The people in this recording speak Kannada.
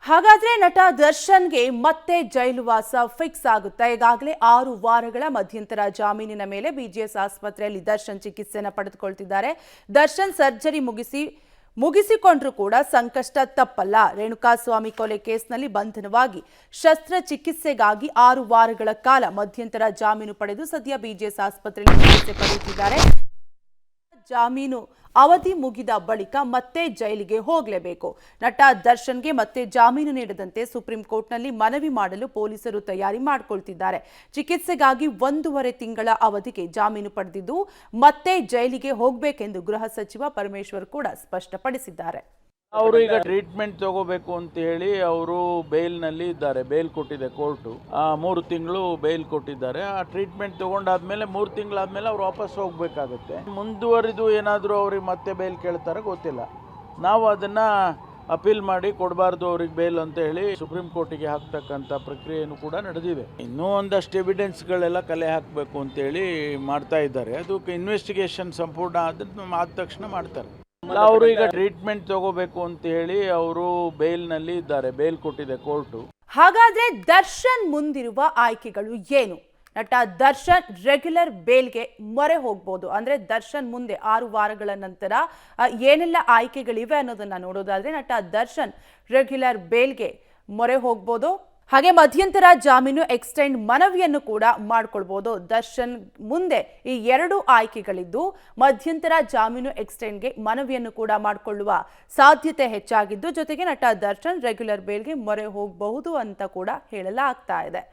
ಹಾಗಾದ್ರೆ ನಟ ದರ್ಶನ್ಗೆ ಮತ್ತೆ ಜೈಲುವಾಸ ಫಿಕ್ಸ್ ಆಗುತ್ತೆ. ಈಗಾಗಲೇ 6 ವಾರಗಳ ಮಧ್ಯಂತರ ಜಾಮೀನಿನ ಮೇಲೆ ಬಿಜಿಎಸ್ ಆಸ್ಪತ್ರೆಯಲ್ಲಿ ದರ್ಶನ್ ಚಿಕಿತ್ಸೆಯನ್ನು ಪಡೆದುಕೊಳ್ತಿದ್ದಾರೆ. ದರ್ಶನ್ ಸರ್ಜರಿ ಮುಗಿಸಿಕೊಂಡ್ರೂ ಕೂಡ ಸಂಕಷ್ಟ ತಪ್ಪಲ್ಲ. ರೇಣುಕಾಸ್ವಾಮಿ ಕೊಲೆ ಕೇಸ್ನಲ್ಲಿ ಬಂಧನವಾಗಿ ಶಸ್ತ್ರಚಿಕಿತ್ಸೆಗಾಗಿ 6 ವಾರಗಳ ಕಾಲ ಮಧ್ಯಂತರ ಜಾಮೀನು ಪಡೆದು ಸದ್ಯ ಬಿಜಿಎಸ್ ಆಸ್ಪತ್ರೆಯಲ್ಲಿ ಚಿಕಿತ್ಸೆ ಪಡೆಯುತ್ತಿದ್ದಾರೆ. ಜಾಮೀನು ಅವಧಿ ಮುಗಿದ ಬಳಿಕ ಮತ್ತೆ ಜೈಲಿಗೆ ಹೋಗಲೇಬೇಕು. ನಟ ದರ್ಶನ್ಗೆ ಮತ್ತೆ ಜಾಮೀನು ನೀಡದಂತೆ ಸುಪ್ರೀಂ ಕೋರ್ಟ್ನಲ್ಲಿ ಮನವಿ ಮಾಡಲು ಪೊಲೀಸರು ತಯಾರಿ ಮಾಡಿಕೊಳ್ತಿದ್ದಾರೆ. ಚಿಕಿತ್ಸೆಗಾಗಿ 1.5 ತಿಂಗಳ ಅವಧಿಗೆ ಜಾಮೀನು ಪಡೆದಿದ್ದು ಮತ್ತೆ ಜೈಲಿಗೆ ಹೋಗಬೇಕೆಂದು ಗೃಹ ಸಚಿವ ಪರಮೇಶ್ವರ್ ಕೂಡ ಸ್ಪಷ್ಟಪಡಿಸಿದ್ದಾರೆ. ಅವರು ಈಗ ಟ್ರೀಟ್ಮೆಂಟ್ ತಗೋಬೇಕು ಅಂತ ಹೇಳಿ ಅವರು ಬೇಲ್ನಲ್ಲಿ ಇದ್ದಾರೆ. ಬೇಲ್ ಕೊಟ್ಟಿದೆ ಕೋರ್ಟು. 3 ತಿಂಗಳು ಬೇಲ್ ಕೊಟ್ಟಿದ್ದಾರೆ. ಆ ಟ್ರೀಟ್ಮೆಂಟ್ ತಗೊಂಡಾದ್ಮೇಲೆ 3 ತಿಂಗಳಾದ್ಮೇಲೆ ಅವ್ರು ವಾಪಸ್ ಹೋಗ್ಬೇಕಾಗುತ್ತೆ. ಮುಂದುವರಿದು ಏನಾದರೂ ಅವ್ರಿಗೆ ಮತ್ತೆ ಬೇಲ್ ಕೇಳ್ತಾರೆ ಗೊತ್ತಿಲ್ಲ. ನಾವು ಅದನ್ನ ಅಪೀಲ್ ಮಾಡಿ ಕೊಡಬಾರ್ದು ಅವ್ರಿಗೆ ಬೇಲ್ ಅಂತ ಹೇಳಿ ಸುಪ್ರೀಂ ಕೋರ್ಟಿಗೆ ಹಾಕ್ತಕ್ಕಂಥ ಪ್ರಕ್ರಿಯೆನೂ ಕೂಡ ನಡೆದಿದೆ. ಇನ್ನೂ ಒಂದಷ್ಟು ಎವಿಡೆನ್ಸ್ಗಳೆಲ್ಲ ಕಲೆ ಹಾಕಬೇಕು ಅಂತೇಳಿ ಮಾಡ್ತಾ ಇದ್ದಾರೆ. ಅದಕ್ಕೆ ಇನ್ವೆಸ್ಟಿಗೇಷನ್ ಸಂಪೂರ್ಣ ಆದ ತಕ್ಷಣ ಮಾಡ್ತಾರೆ. ಅವರು ಈಗ ಟ್ರೀಟ್ಮೆಂಟ್ ತಗೋಬೇಕು ಅಂತ ಹೇಳಿ ಅವರು ಬೇಲ್ನಲ್ಲಿ ಇದ್ದಾರೆ. ಬೇಲ್ ಕೊಟ್ಟಿದೆ ಕೋರ್ಟು. ಹಾಗಾದ್ರೆ ದರ್ಶನ್ ಮುಂದಿರುವ ಆಯ್ಕೆಗಳು ಏನು? ನಟ ದರ್ಶನ್ ರೆಗ್ಯುಲರ್ ಬೇಲ್ಗೆ ಮೊರೆ ಹೋಗ್ಬೋದು. ಅಂದ್ರೆ ದರ್ಶನ್ ಮುಂದೆ 6 ವಾರಗಳ ನಂತರ ಏನೆಲ್ಲ ಆಯ್ಕೆಗಳಿವೆ ಅನ್ನೋದನ್ನ ನೋಡೋದಾದ್ರೆ ನಟ ದರ್ಶನ್ ರೆಗ್ಯುಲರ್ ಬೇಲ್ಗೆ ಮೊರೆ ಹೋಗ್ಬೋದು. ಹಾಗೆ ಮಧ್ಯಂತರ ಜಾಮೀನು ಎಕ್ಸ್ಟೆಂಡ್ ಮನವಿಯನ್ನು ಕೂಡ ಮಾಡಿಕೊಳ್ಬಹುದು. ದರ್ಶನ್ ಮುಂದೆ ಈ 2 ಆಯ್ಕೆಗಳಿದ್ದು ಮಧ್ಯಂತರ ಜಾಮೀನು ಎಕ್ಸ್ಟೆಂಡ್ಗೆ ಮನವಿಯನ್ನು ಕೂಡ ಮಾಡಿಕೊಳ್ಳುವ ಸಾಧ್ಯತೆ ಹೆಚ್ಚಾಗಿದ್ದು, ಜೊತೆಗೆ ನಟ ದರ್ಶನ್ ರೆಗ್ಯುಲರ್ ಬೇಲ್ಗೆ ಮೊರೆ ಹೋಗಬಹುದು ಅಂತ ಕೂಡ ಹೇಳಲಾಗ್ತಾ ಇದೆ.